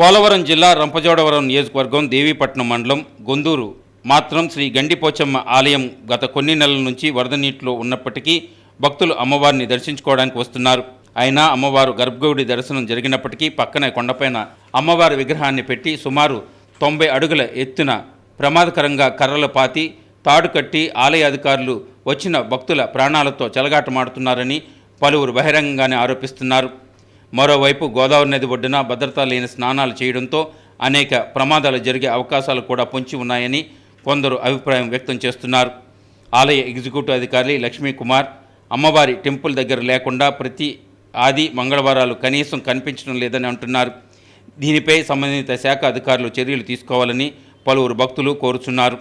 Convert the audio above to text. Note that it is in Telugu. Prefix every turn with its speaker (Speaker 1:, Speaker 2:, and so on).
Speaker 1: పోలవరం జిల్లా రంపచోడవరం నియోజకవర్గం దేవీపట్నం మండలం గొందూరు మాత్రం శ్రీ గండిపోచమ్మ ఆలయం గత కొన్ని నెలల నుంచి వరద నీటిలో ఉన్నప్పటికీ భక్తులు అమ్మవారిని దర్శించుకోవడానికి వస్తున్నారు. అయినా అమ్మవారు గర్భగుడి దర్శనం జరిగినప్పటికీ పక్కనే కొండపైన అమ్మవారి విగ్రహాన్ని పెట్టి సుమారు 90 అడుగుల ఎత్తున ప్రమాదకరంగా కర్రలు పాతి తాడు కట్టి ఆలయ అధికారులు వచ్చిన భక్తుల ప్రాణాలతో చెలగాటమాడుతున్నారని పలువురు బహిరంగంగానే ఆరోపిస్తున్నారు. మరోవైపు గోదావరి నది ఒడ్డున భద్రత లేని స్నానాలు చేయడంతో అనేక ప్రమాదాలు జరిగే అవకాశాలు కూడా పొంచి ఉన్నాయని కొందరు అభిప్రాయం వ్యక్తం చేస్తున్నారు. ఆలయ ఎగ్జిక్యూటివ్ అధికారి లక్ష్మీకుమార్ అమ్మవారి టెంపుల్ దగ్గర లేకుండా ప్రతి ఆది మంగళవారాలు కనీసం కనిపించడం లేదని అంటున్నారు. దీనిపై సంబంధిత శాఖ అధికారులు చర్యలు తీసుకోవాలని పలువురు భక్తులు కోరుచున్నారు.